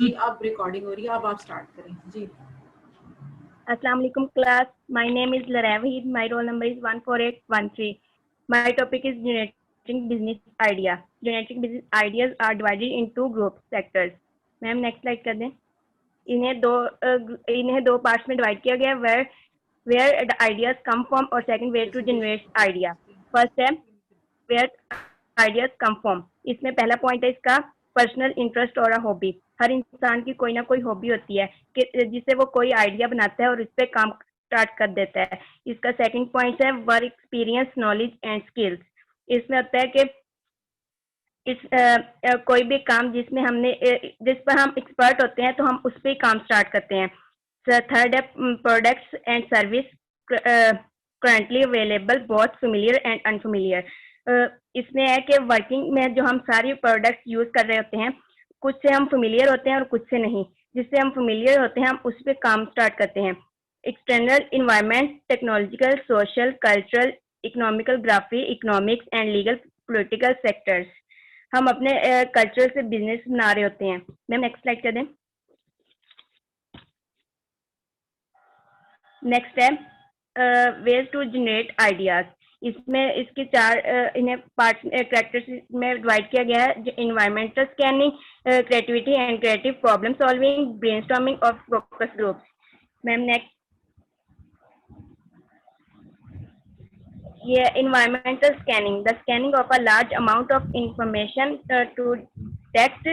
जी अब रिकॉर्डिंग हो रही है, अब आप स्टार्ट करें जी। Assalamu alaikum class. My name is Laravahid. My roll number is 14813. My topic is generating business idea. Generating business ideas are divided into group sectors. Ma'am next slide कर दें। इन्हें दो पार्ट्स में डिवाइड किया गया है, where the ideas come from और second way to generate idea. First है where ideas come from. इसमें पहला पॉइंट है इसका पर्सनल इंटरेस्ट और हॉबी। हर इंसान की कोई ना कोई हॉबी होती है कि जिससे वो कोई आइडिया बनाता है और इस पे काम स्टार्ट कर देता है। इसका सेकंड पॉइंट है work experience, knowledge and skills. इसमें होता है कि कोई भी काम जिस पर हम एक्सपर्ट होते हैं तो हम उस पर ही काम स्टार्ट करते हैं। थर्ड है products and service currently available, both familiar and unfamiliar. इसमें है कि वर्किंग में जो हम सारी प्रोडक्ट्स यूज कर रहे होते हैं, कुछ से हम फेमिलियर होते हैं और कुछ से नहीं। जिससे हम फेमिलियर होते हैं हम उस पर काम स्टार्ट करते हैं। External environment, technological, social, cultural, economical, graphy, economics and legal political sectors. हम अपने कल्चर से बिजनेस बना रहे होते हैं। मैम नेक्स्ट स्लाइड कर दें। नेक्स्ट है वेज टू जनरेट आइडियाज। इसमें इसके चार इन्हें पार्ट कैरेक्टर्स में डिवाइड किया गया है। Environmental scanning, creativity and creative problem solving, brainstorming और फोकस ग्रुप्स। मैम नेक्स्ट, ये environmental scanning, the scanning of a large amount of information to detect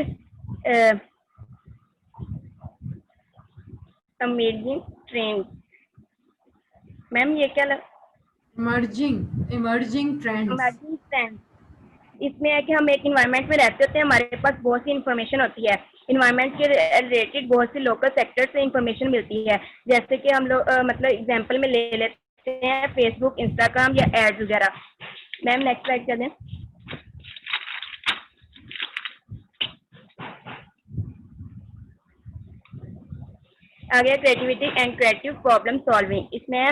emerging trends. Ma'am ये क्या इमर्जिंग ट्रेंड्स। इसमें है कि हम एक इन्वायरमेंट में रहते होते हैं, हमारे पास बहुत सी इंफॉर्मेशन होती है। इन्वायरमेंट के रिलेटेड बहुत सी लोकल सेक्टर से इंफॉर्मेशन मिलती है। जैसे कि हम लोग मतलब एग्जांपल में ले लेते हैं फेसबुक, इंस्टाग्राम या एड्स वगैरह। मैम नेक्स्ट स्लाइड कर दें। आगे creativity and creative problem solving. इसमें है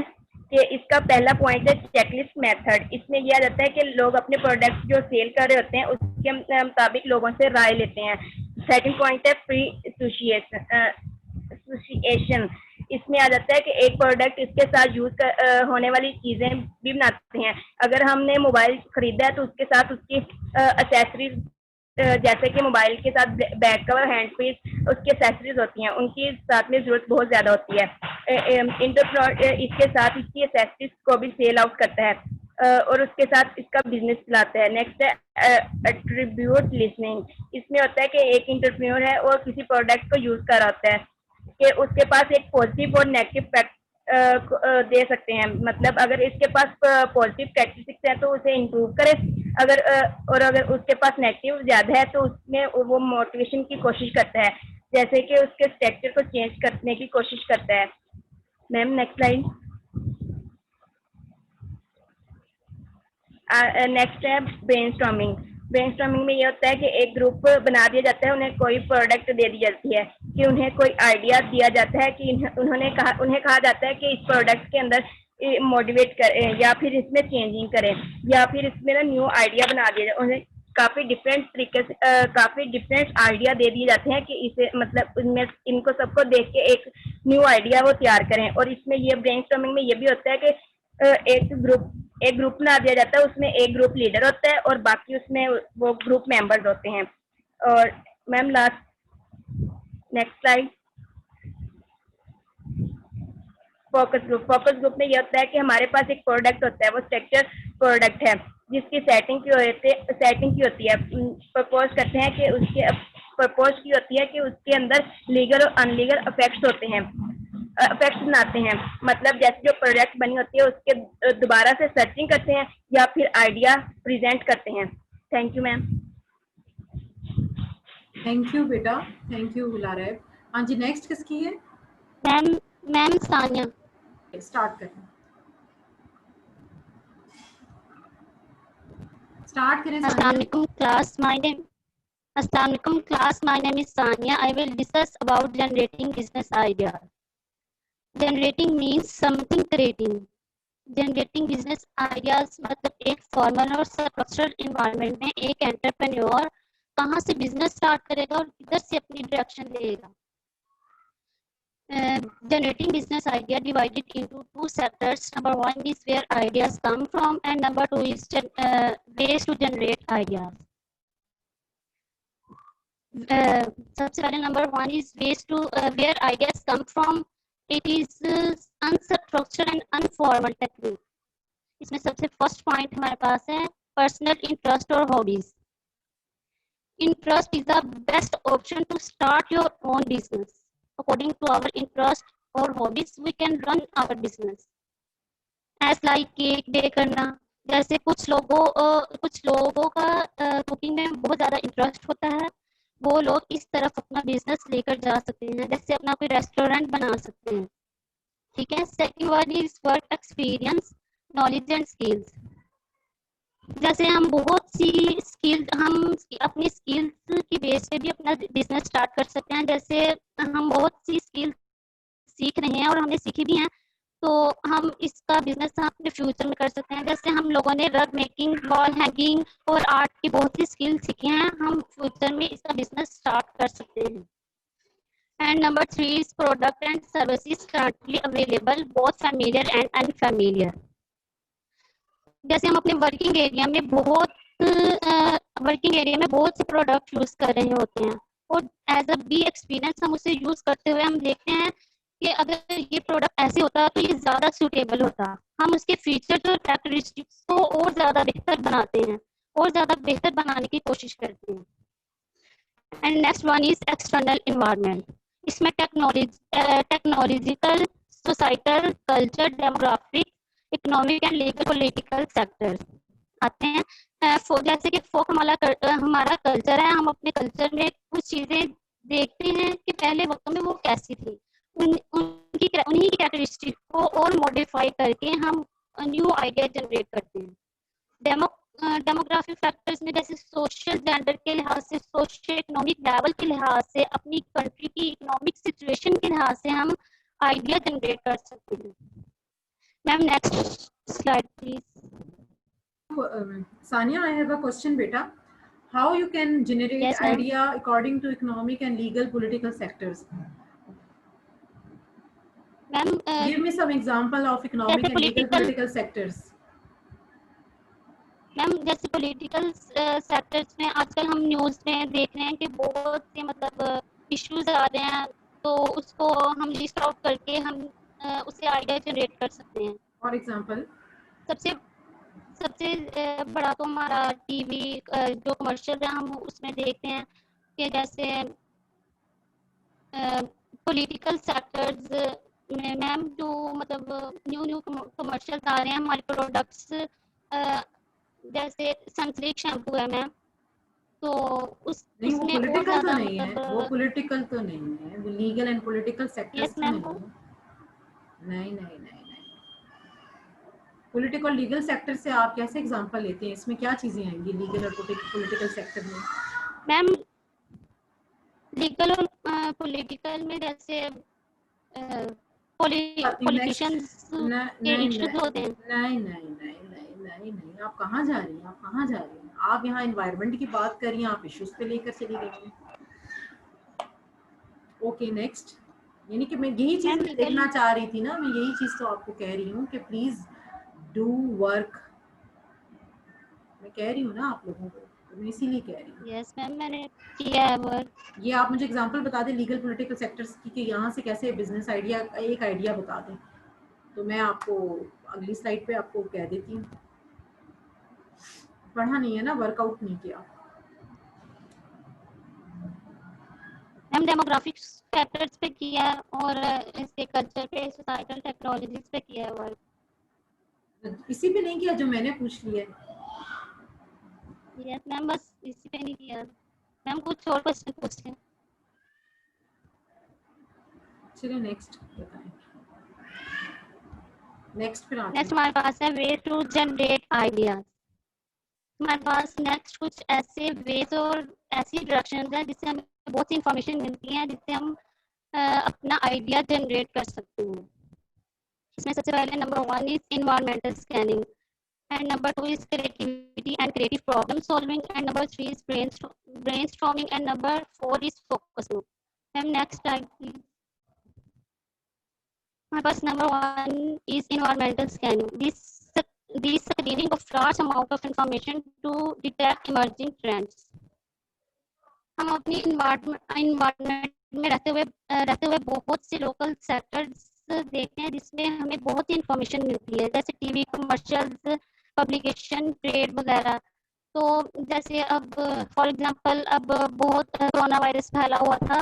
कि इसका पहला पॉइंट है चेकलिस्ट मेथड। इसमें यह रहता है कि लोग अपने प्रोडक्ट जो सेल कर रहे होते हैं उसके मुताबिक लोगों से राय लेते हैं। सेकंड पॉइंट है फ्री एसोसिएशन। इसमें आ जाता है कि एक प्रोडक्ट इसके साथ यूज होने वाली चीजें भी बनाते हैं। अगर हमने मोबाइल खरीदा है तो उसके साथ उसकी एक्सेसरीज जैसे कि मोबाइल के साथ बैक कवर, हैंड पीस, उसकी एक्सेसरीज होती हैं, उनकी साथ में जरूरत बहुत ज्यादा होती है। इसके साथ इसकी एक्सेसरीज को भी सेल आउट करता है और उसके साथ इसका बिजनेस चलाता है। नेक्स्ट है एट्रीब्यूट लिसनिंग। इसमें होता है कि एक एंटरप्रेन्योर है और किसी प्रोडक्ट को यूज कर रहा होता है कि उसके पास एक पॉजिटिव और नेगेटिव फैक्ट दे सकते हैं। मतलब अगर इसके पास पॉजिटिव कैरेक्टरिस्टिक्स है तो उसे इम्प्रूव करे, अगर उसके पास नेगेटिव ज्यादा है तो उसमें वो मोटिवेशन की कोशिश करता है, जैसे कि उसके स्ट्रक्चर को चेंज करने की कोशिश करता है। Ma'am next slide. नेक्स्ट है ब्रेनस्टॉर्मिंग। ब्रेनस्टॉर्मिंग में ये होता है कि एक ग्रुप बना दिया जाता है, उन्हें कोई प्रोडक्ट दे दी जाती है कि उन्हें कोई आइडिया दिया जाता है कि उन्हें कहा जाता है कि इस प्रोडक्ट के अंदर मोटिवेट करें या फिर इसमें चेंजिंग करें या फिर इसमें ना न्यू आइडिया बना दिया जाए। उन्हें काफी डिफरेंट तरीके से काफी डिफरेंट आइडिया दे दिए जाते हैं कि इसे मतलब इनमें इनको सबको देख के एक न्यू आइडिया वो तैयार करें। और इसमें ये ब्रेनस्टॉर्मिंग में ये भी होता है कि एक ग्रुप बना दिया जाता है, उसमें एक ग्रुप लीडर होता है और बाकी उसमें वो ग्रुप मेंबर्स होते हैं। और ma'am last next slide. Focus group में यह होता है कि हमारे पास एक प्रोडक्ट होता है, वो स्ट्रक्चर प्रोडक्ट है जिसकी सेटिंग की होती है। प्रपोज करते हैं कि उसके अंदर लीगल और अनलीगल इफेक्ट्स होते हैं, इफेक्ट्स बनाते हैं। मतलब जैसे जो प्रोडक्ट बनी होती है उसके दोबारा से सर्चिंग करते हैं या फिर आइडिया प्रेजेंट करते हैं। Thank you ma'am. Thank you बेटा, थैंक यू गुलारैब। हाँ जी नेक्स्ट किसकी है? मैम सानिया। स्टार्ट करें। Assalamualaikum class, my name is Sania. I will discuss about generating business ideas. Generating means something creating. Generating business ideas मतलब एक formal और structured environment में एक एंटरप्रेन्योर कहाँ से बिजनेस स्टार्ट करेगा और किधर से अपनी डायरेक्शन लेगा. Generating business idea divided into two sectors. Number one is where ideas come from, and number two is ways to generate ideas. सबसे पहले number one is ways to where ideas come from. It is unstructured and unformal technique. इसमें सबसे first point हमारे पास है personal interest और hobbies. Interest is the best option to start your own business. According to our interest or hobbies, we can run our business. As like cake bake करना. जैसे कुछ लोगों का कुकिंग में बहुत ज़्यादा इंटरेस्ट होता है, वो लोग इस तरफ अपना बिजनेस लेकर जा सकते हैं, जैसे अपना कोई रेस्टोरेंट बना सकते हैं. ठीक है. Second one is work experience, knowledge and skills. जैसे हम बहुत सी स्किल हम अपनी स्किल्स की बेस पे भी अपना बिजनेस स्टार्ट कर सकते हैं. जैसे हम बहुत सी स्किल सीख रहे हैं और हमने सीखी भी हैं, तो हम इसका बिजनेस अपने फ्यूचर में कर सकते हैं. जैसे हम लोगों ने रग मेकिंग, वॉल हैंगिंग और आर्ट की बहुत सी स्किल सीखी हैं, हम फ्यूचर में इसका बिजनेस स्टार्ट कर सकते हैं. And number three is product and services currently available, both familiar and unfamiliar. जैसे हम अपने वर्किंग एरिया में बहुत से प्रोडक्ट यूज कर रहे होते हैं, और एज अ बी एक्सपीरियंस हम उसे यूज करते हुए हम देखते हैं कि अगर ये प्रोडक्ट ऐसे होता तो ये ज्यादा सूटेबल होता. हम उसके फीचर्स और कैरेक्टरिस्टिक्स को और ज्यादा बेहतर बनाते हैं और ज्यादा बेहतर बनाने की कोशिश करते हैं. And next one is external environment. इसमें technological, societal, culture, demographic, economic and legal political sector आते हैं. जैसे कि फोक हमारा कल्चर है. हम अपने कल्चर में कुछ चीजें देखते हैं कि पहले वक्त में वो कैसी थी, उन्हीं की कैरेक्टरिस्टिक को और मॉडिफाई करके हम न्यू आइडिया जनरेट करते हैं. डेमोग्राफिक फैक्टर्स में जैसे सोशल, जेंडर के लिहाज से, सोशल इकोनॉमिक लेवल के लिहाज से, अपनी कंट्री की इकोनॉमिक सिचुएशन के लिहाज से हम आइडिया जनरेट कर सकते हैं. Ma'am, next slide, please. Sania, I have a question, beta. How you can generate Yes, ma'am. idea according to economic and legal political sectors? Ma'am, Give me some example of economic and legal political sectors. Ma'am जैसे political sectors में आजकल हम news में देख रहे हैं कि बहुत से मतलब इश्यूज आ रहे हैं, तो उसको हम लिस्ट आउट करके हम उससे आइडिया जनरेट कर सकते हैं. फॉर एग्जांपल सबसे बड़ा तो हमारा टीवी जो कमर्शियल है, हम उसमें देखते हैं कि जैसे पॉलिटिकल सेक्टर्स में मैम जो मतलब न्यू कमर्शियल आ रहे हैं हमारे प्रोडक्ट्स, जैसे सनसिल्क शैम्पू है मैम, तो नहीं वो पॉलिटिकल तो नहीं है, वो पॉलिटिकल तो नहीं है, वो लीगल एंड पॉलिटिकल सेक्टर्स में नहीं. पॉलिटिकल लीगल सेक्टर से आप कैसे एग्जांपल लेते हैं? इसमें क्या चीजें आएंगी लीगल और पॉलिटिकल सेक्टर में? मैम लीगल और पॉलिटिकल में जैसे पॉलिटिशियंस के इश्यूज होते हैं. नहीं, आप कहाँ जा रही हैं? आप यहाँ एनवायरनमेंट की बात कर रही हैं, आप इश्यूज पे लेकर चली गई हैं. Okay next. यानी कि मैं यही चीज देखना चाह रही थी ना, मैं यही चीज तो आपको कह रही हूँ कि प्लीज डू वर्क. मैं कह रही हूँ ना आप लोगों को, तो मैं इसीलिए कह रही हूँ. यस मैम मैंने किया है वर्क. ये आप मुझे एग्जांपल बता दें लीगल पॉलिटिकल सेक्टर्स की कि यहाँ से कैसे बिजनेस आइडिया, एक आइडिया बता दें, तो मैं आपको अगली स्लाइड पे आपको कह देती हूँ. पढ़ा नहीं है ना, वर्कआउट नहीं किया. मैम डेमोग्राफिक फैक्टर्स पे किया और इसके कल्चर पे, सोसाइटल, टेक्नोलॉजीज पे किया है वर्क. इसी पे नहीं किया जो मैंने पूछ लिया. यस मैम बस इसी पे नहीं किया मैम, कुछ और क्वेश्चन पूछे. चलिए नेक्स्ट बताएं. नेक्स्ट हमारे पास है वे टू जनरेट आइडियाज. हमारे पास नेक्स्ट कुछ ऐसे वेज और ऐसी डायरेक्शंस हैं जिससे हमें बहुत सी इंफॉर्मेशन मिलती है, जिससे हम अपना आइडिया जनरेट कर सकते हैं. इसमें सबसे पहले number one is environmental scanning. and number 2 is creativity and creative problem solving, and number 3 is brainstorming, and number 4 is focus group. And next slide, please. My first number 1 is environmental scanning. This screening of large amount of information to detect emerging trends. हम अपनी environment में रहते हुए बहुत से local sectors देखते हैं जिसमें हमें बहुत ही इंफॉर्मेशन मिलती है, जैसे टीवी कमर्शियल्स, पब्लिकेशन, ट्रेड वगैरह। तो जैसे अब फॉर एग्जांपल अब बहुत कोरोना वायरस फैला हुआ था,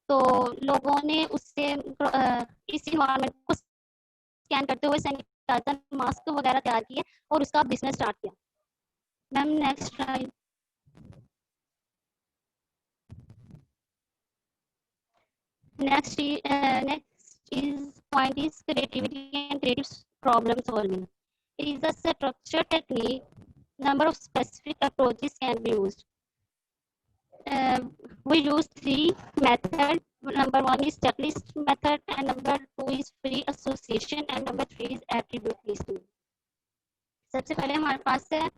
तो लोगों ने उससे इस इन्वायरमेंट को स्कैन करते हुए सैनिटाइजर, मास्क वगैरह तैयार किए और उसका बिजनेस स्टार्ट किया। Ma'am next slide. Next is point is creativity and creative problem solving. It is a structured technique. Number of specific approaches can be used. We use 3 methods. Number 1 is checklist method, and number 2 is free association, and number 3 is attribute listing. सबसे पहले हमारे पास है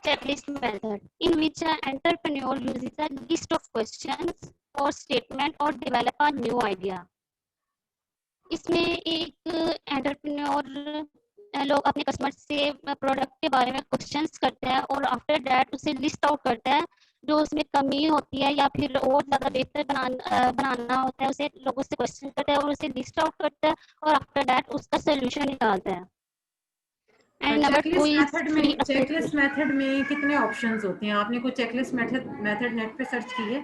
checklist method, in which an entrepreneur uses a list of questions or statement or develop a new idea. इसमें एक entrepreneur लोग अपने customer से प्रोडक्ट के बारे में क्वेश्चंस करते हैं और आफ्टर दैट उसे लिस्ट आउट करता है, जो उसमें कमी होती है या फिर और ज़्यादा बेहतर बनाना होता है, उसे लोग उससे क्वेश्चन करते हैं और उसे लिस्ट आउट करता है और आफ्टर दैट उसका सोल्यूशन निकालता है। चेकलिस्ट मेथड में कितने ऑप्शंस होते हैं? आपने कोई चेकलिस्ट मेथड नेट पे सर्च की है?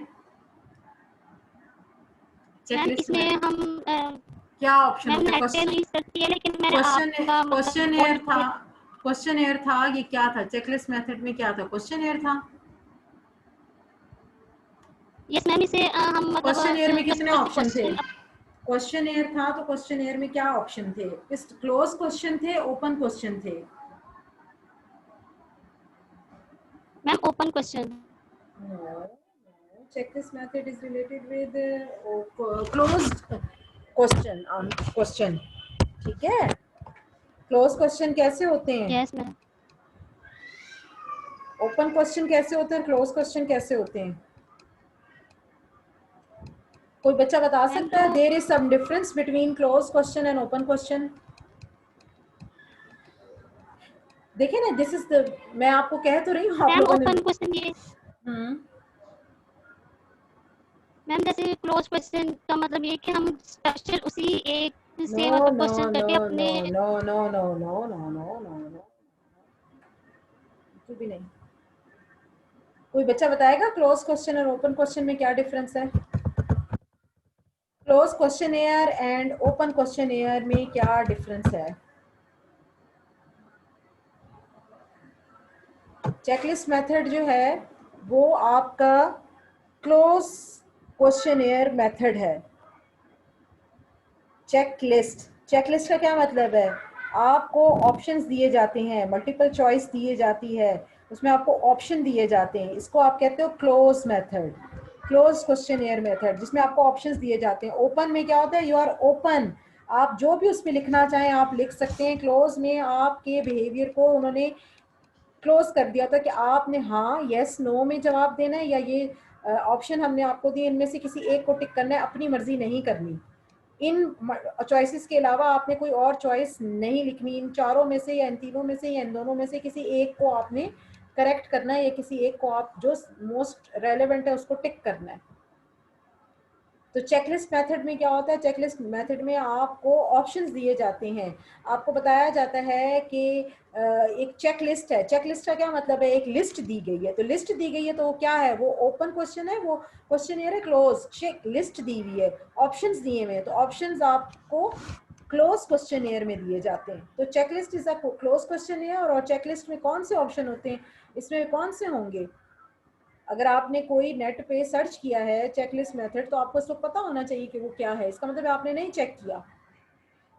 चेकलिस्ट इसमें हम क्या ऑप्शन होता है? क्वेश्चन था, ये क्या था? चेकलिस्ट मेथड में क्या था? क्वेश्चन था। यस मैम, इसे हम मतलब क्वेश्चन में कितने ऑप्शन थे? क्वेश्चन था, तो क्वेश्चन में क्या ऑप्शन थे? क्लोज क्वेश्चन थे, ओपन क्वेश्चन थे? Ma'am open question. Checklist method is related with closed question. ठीक है? क्लोज क्वेश्चन कैसे होते हैं? Yes ma'am. ओपन क्वेश्चन कैसे होते हैं? क्लोज क्वेश्चन कैसे होते हैं? कोई बच्चा बता सकता है? There is some difference between close question and open question. देखिए ना, दिस इज द, मैं आपको कह तो रही हूँ आप लोगों ने। ओपन क्वेश्चन ये मैम जैसे क्लोज क्वेश्चन का मतलब ये कि हम स्पेशल उसी एक से मतलब क्वेश्चन करके अपने नो भी नहीं। कोई बच्चा बताएगा क्लोज क्वेश्चन और ओपन क्वेश्चन में क्या डिफरेंस है? Close questionnaire and open questionnaire में क्या डिफरेंस है? चेकलिस्ट मेथड जो है वो आपका क्लोज क्वेश्चनेयर मेथड है। चेकलिस्ट का क्या मतलब है? आपको ऑप्शंस दिए जाते हैं, मल्टीपल चॉइस दिए जाती है, उसमें आपको ऑप्शन दिए जाते हैं, इसको आप कहते हो close method, close questionnaire method, जिसमें आपको ऑप्शंस दिए जाते हैं। ओपन में क्या होता है? यू आर ओपन, आप जो भी उसमें लिखना चाहें आप लिख सकते हैं। क्लोज में आपके बिहेवियर को उन्होंने क्लोज कर दिया था कि आपने हाँ यस नो में जवाब देना है, या ये ऑप्शन हमने आपको दिए, इनमें से किसी एक को टिक करना है, अपनी मर्जी नहीं करनी। इन चॉइसेस के अलावा आपने कोई और चॉइस नहीं लिखनी। इन चारों में से या इन तीनों में से या इन दोनों में से किसी एक को आपने करेक्ट करना है, या किसी एक को आप जो मोस्ट रेलेवेंट है उसको टिक करना है। तो चेकलिस्ट मेथड में क्या होता है? चेकलिस्ट मेथड में आपको ऑप्शंस दिए जाते हैं, आपको बताया जाता है कि एक चेकलिस्ट है। चेकलिस्ट का क्या मतलब है? एक लिस्ट दी गई है, तो लिस्ट दी गई है तो क्या है? वो ओपन क्वेश्चन है, वो क्वेश्चनियर है। क्लोज चेक लिस्ट दी हुई है, ऑप्शंस दिए हुए हैं, तो ऑप्शंस आपको क्लोज क्वेश्चनियर में दिए जाते हैं। तो checklist is a close questionnaire. और चेकलिस्ट में कौन से ऑप्शन होते हैं? इसमें कौन से होंगे? अगर आपने कोई नेट पे सर्च किया है चेकलिस्ट मेथड, तो आपको उसको पता होना चाहिए कि वो क्या है। इसका मतलब आपने नहीं चेक किया।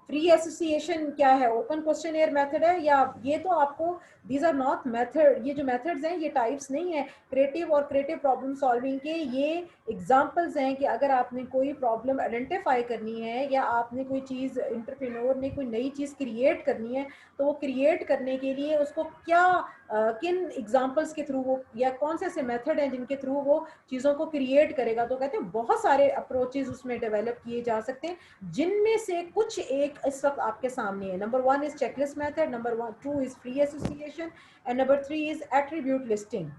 फ्री एसोसिएशन क्या है, ओपन क्वेश्चन मेथड है, या ये तो आपको, दीज आर नॉट मेथड, ये जो मेथड्स हैं ये टाइप्स नहीं है क्रिएटिव और क्रिएटिव प्रॉब्लम सॉल्विंग के, ये एग्जांपल्स हैं कि अगर आपने कोई प्रॉब्लम आइडेंटिफाई करनी है या आपने कोई चीज़, एंटरप्रेन्योर ने कोई नई चीज़ क्रिएट करनी है, तो वो क्रिएट करने के लिए उसको क्या किन एग्जांपल्स के थ्रू वो, या कौन से ऐसे मेथड हैं जिनके थ्रू वो चीज़ों को क्रिएट करेगा। तो कहते हैं बहुत सारे अप्रोचेज उसमें डेवलप किए जा सकते हैं, जिनमें से कुछ एक इस वक्त आपके सामने है। Number 1 is checklist method, number 2 is free association, and number 3 is attribute listing.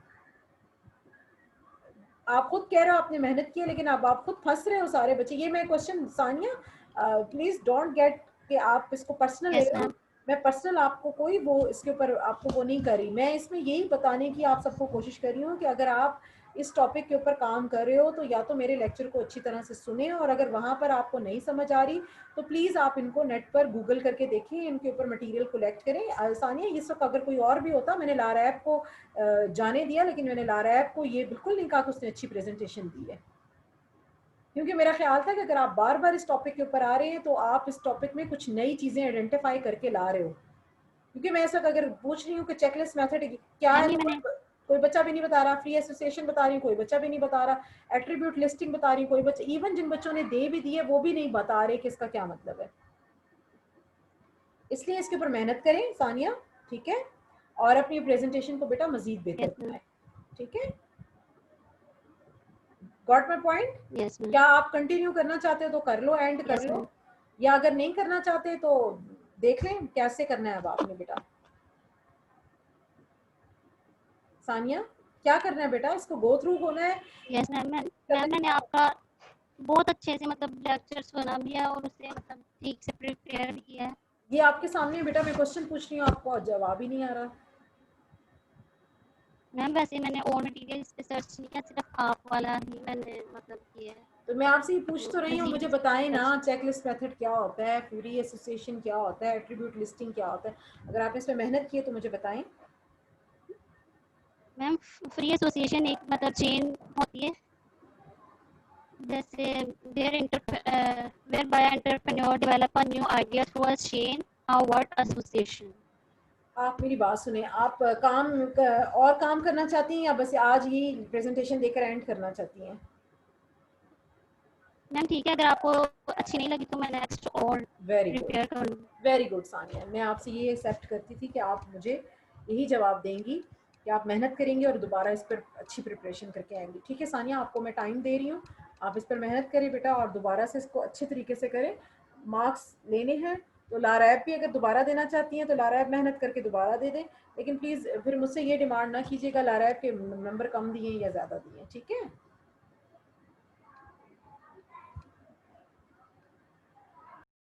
आप खुद कह रहे हो आपने मेहनत की है, लेकिन अब आप खुद फंस रहे हो सारे बच्चे। ये मैं question Sania please don't get कि आप इसको पर्सनल ले Yes, रहे हो। ma'am. मैं पर्सनल आपको कोई वो इसके ऊपर आपको वो नहीं कर रही, मैं इसमें यही बताने की आप सबको कोशिश कर रही हूँ कि अगर आप इस टॉपिक के ऊपर काम कर रहे हो तो या तो मेरे लेक्चर को अच्छी तरह से सुने, और अगर वहाँ पर आपको नहीं समझ आ रही तो प्लीज़ आप इनको नेट पर गूगल करके देखें, इनके ऊपर मटेरियल कलेक्ट करें। सानिया, इस वक्त अगर कोई और भी होता, मैंने लारा ऐप को जाने दिया, लेकिन मैंने लारा ऐप को ये बिल्कुल नहीं कहा कि उसने अच्छी प्रेजेंटेशन दी है, क्योंकि मेरा ख्याल था कि अगर आप बार बार इस टॉपिक के ऊपर आ रहे हैं तो आप इस टॉपिक में कुछ नई चीज़ें आइडेंटिफाई करके ला रहे हो। क्योंकि मैं इस वक्त अगर पूछ रही हूँ कि चेकलिस्ट मेथड क्या मैम है, ये तो मैंने कोई बच्चा भी नहीं बता रहा। फ्री एसोसिएशन बता रही हूँ, कोई बच्चा भी नहीं बता रहा। एट्रीब्यूट लिस्टिंग बता रही हूँ, कोई बच्चा, इवन जिन बच्चों ने दे भी दिए वो भी नहीं बता रहे कि इसका क्या मतलब है। इसलिए इसके ऊपर मेहनत करें सानिया, ठीक है, और अपनी प्रेजेंटेशन को बेटा मजीद बेहतर yes, ma'am. बनाएं, ठीक है। Got my point? Yes, ma'am. क्या आप कंटिन्यू करना चाहते हो तो कर लो, एंड कर Yes, लो, ma'am. या अगर नहीं करना चाहते तो देख लें कैसे करना है अब आपने बेटा। सानिया, क्या करना है बेटा, इसको गो थ्रू होना है। Yes, ma'am. मैम मैंने आपका बहुत अच्छे से मतलब लेक्चर सुना भी है और उसे मतलब ठीक से प्रिपेयर भी किया है। ये आपके सामने है बेटा, मैं क्वेश्चन पूछ रही हूँ, आपको जवाब ही नहीं आ रहा। मैम वैसे मैंने और मटेरियल इस पे सर्च नहीं किया, सिर्फ आप वाला ही मैंने मतलब किया है। तो मैं आपसे ये पूछ तो तो रही हूँ, मजीद मुझे इस पे बताएं ना, सर्च चेकलिस्ट मेथड क्या होता है, फ्री एसोसिएशन क्या होता है, एट्रीब्यूट लिस्टिंग क्या होता है। अगर आपने इसमें मेहनत की है तो मुझे बताएं। मैम फ्री एसोसिएशन एक मतलब चेन होती है, जैसे whereby entrepreneur develop a new idea through a chain or word association. आप मेरी बात सुने, आप और काम करना चाहती हैं या बस आज ही प्रेजेंटेशन देकर एंड करना चाहती हैं? मैम ठीक है, अगर आपको अच्छी नहीं लगी तो मैं नेक्स्ट और वेरी गुड, प्रिपेयर कर लूँगी। वेरी गुड सानिया, मैं आपसे ये एक्सेप्ट करती थी कि आप मुझे यही जवाब देंगी कि आप मेहनत करेंगी और दोबारा इस पर अच्छी प्रिपरेशन करके आएंगी। ठीक है सानिया, आपको मैं टाइम दे रही हूँ, आप इस पर मेहनत करें बेटा और दोबारा से इसको अच्छे तरीके से करें। मार्क्स लेने हैं तो लारा ऐप भी अगर दोबारा देना चाहती हैं तो लारा ऐप मेहनत करके दोबारा दे दें, लेकिन प्लीज़ फिर मुझसे ये डिमांड ना कीजिएगा लारा ऐप के नंबर कम दिए या ज़्यादा दिए, ठीक है।